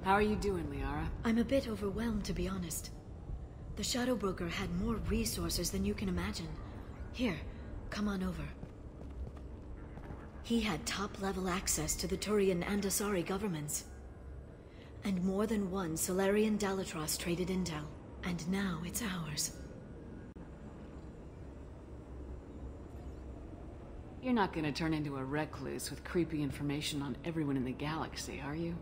How are you doing, Liara? I'm a bit overwhelmed, to be honest. The Shadow Broker had more resources than you can imagine. Here, come on over. He had top-level access to the Turian and Asari governments. And more than one Solarian Dalatros traded intel. And now it's ours. You're not gonna turn into a recluse with creepy information on everyone in the galaxy, are you?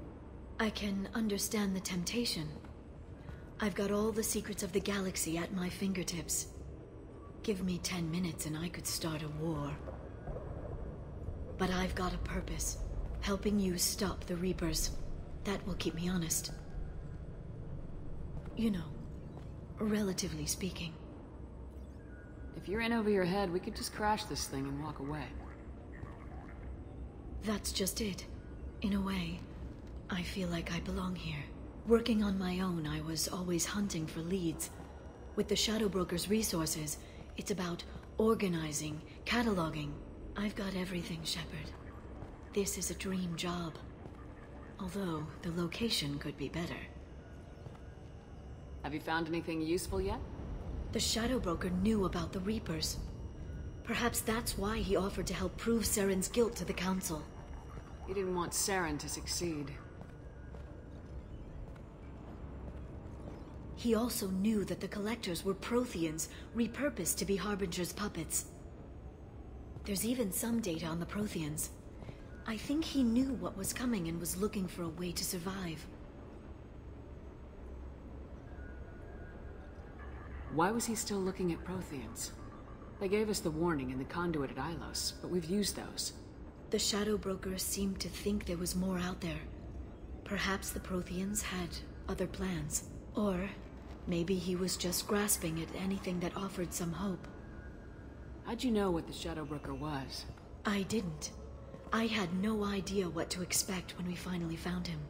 I can understand the temptation. I've got all the secrets of the galaxy at my fingertips. Give me 10 minutes and I could start a war. But I've got a purpose. Helping you stop the Reapers. That will keep me honest. You know, relatively speaking. If you're in over your head, we could just crash this thing and walk away. That's just it. In a way, I feel like I belong here. Working on my own, I was always hunting for leads. With the Shadow Broker's resources, it's about organizing, cataloging. I've got everything, Shepard. This is a dream job. Although, the location could be better. Have you found anything useful yet? The Shadow Broker knew about the Reapers. Perhaps that's why he offered to help prove Saren's guilt to the Council. He didn't want Saren to succeed. He also knew that the Collectors were Protheans, repurposed to be Harbinger's puppets. There's even some data on the Protheans. I think he knew what was coming and was looking for a way to survive. Why was he still looking at Protheans? They gave us the warning in the conduit at Ilos, but we've used those. The Shadow Broker seemed to think there was more out there. Perhaps the Protheans had other plans. Or maybe he was just grasping at anything that offered some hope. How'd you know what the Shadow Broker was? I didn't. I had no idea what to expect when we finally found him.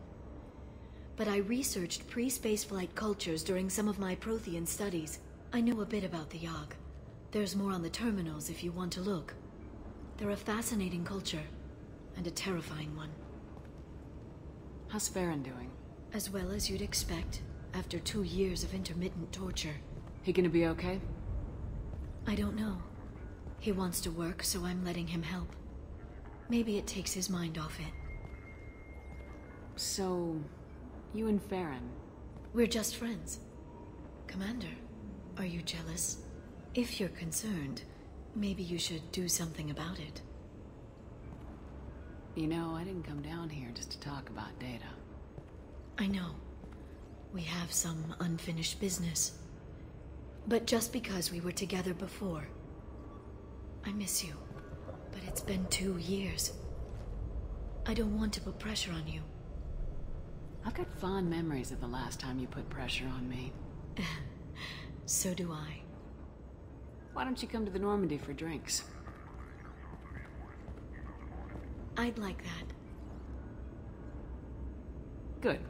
But I researched pre-spaceflight cultures during some of my Prothean studies. I know a bit about the Yogg. There's more on the terminals if you want to look. They're a fascinating culture, and a terrifying one. How's Farron doing? As well as you'd expect, after 2 years of intermittent torture. He gonna be okay? I don't know. He wants to work, so I'm letting him help. Maybe it takes his mind off it. So, you and Farron? We're just friends. Commander, are you jealous? If you're concerned, maybe you should do something about it. You know, I didn't come down here just to talk about Data. I know. We have some unfinished business. But just because we were together before, I miss you. But it's been 2 years. I don't want to put pressure on you. I've got fond memories of the last time you put pressure on me. So do I. Why don't you come to the Normandy for drinks? I'd like that. Good.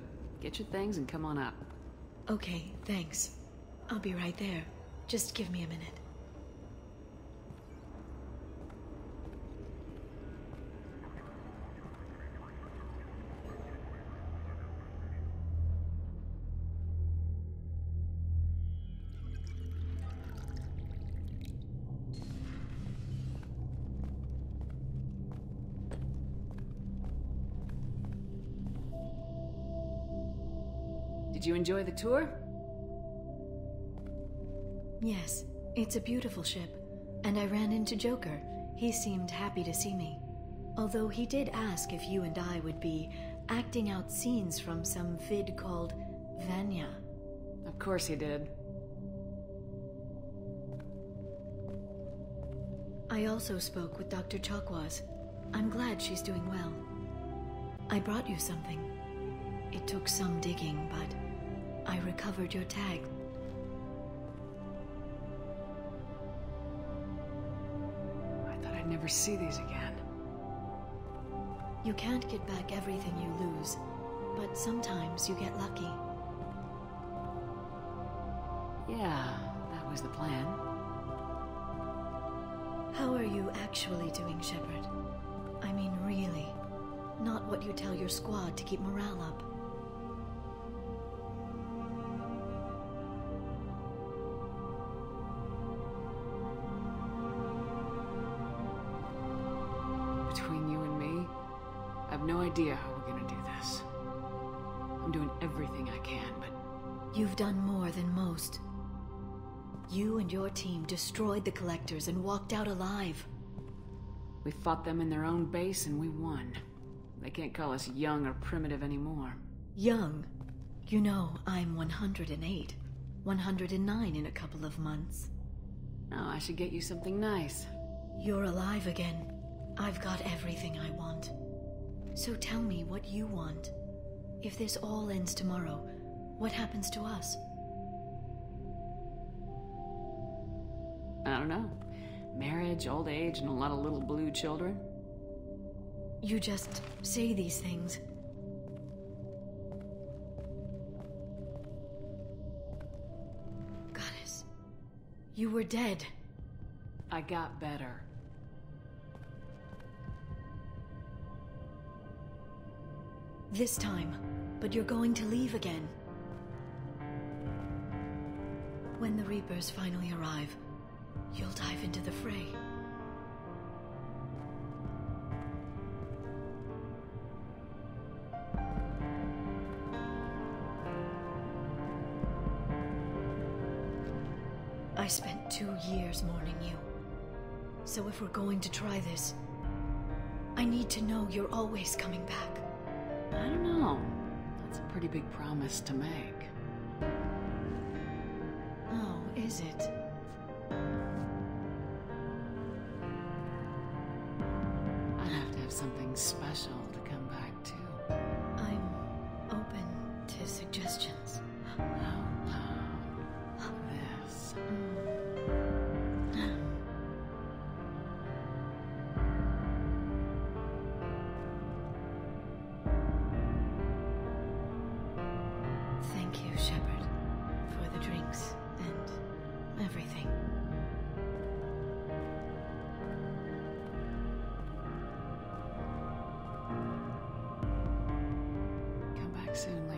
Get your things and come on up. Okay, thanks. I'll be right there. Just give me a minute. Did you enjoy the tour? Yes, it's a beautiful ship. And I ran into Joker. He seemed happy to see me. Although he did ask if you and I would be acting out scenes from some vid called Vanya. Of course he did. I also spoke with Dr. Chakwas. I'm glad she's doing well. I brought you something. It took some digging, but I recovered your tag. I thought I'd never see these again. You can't get back everything you lose, but sometimes you get lucky. Yeah, that was the plan. How are you actually doing, Shepard? I mean, really. Not what you tell your squad to keep morale up. have no idea how we're gonna do this. I'm doing everything I can, but... You've done more than most. You and your team destroyed the Collectors and walked out alive. We fought them in their own base and we won. They can't call us young or primitive anymore. Young? You know, I'm 108. 109 in a couple of months. Oh, I should get you something nice. You're alive again. I've got everything I want. So tell me what you want. If this all ends tomorrow, what happens to us? I don't know. Marriage, old age, and a lot of little blue children? You just say these things. Goddess, you were dead. I got better. This time, but you're going to leave again. When the Reapers finally arrive, you'll dive into the fray. I spent 2 years mourning you. So if we're going to try this, I need to know you're always coming back. I don't know. That's a pretty big promise to make. Oh, is it? I'd have to have something special to come back to. I'm open to suggestions. How loud. This. Thank you, Shepard, for the drinks and everything. Come back soon,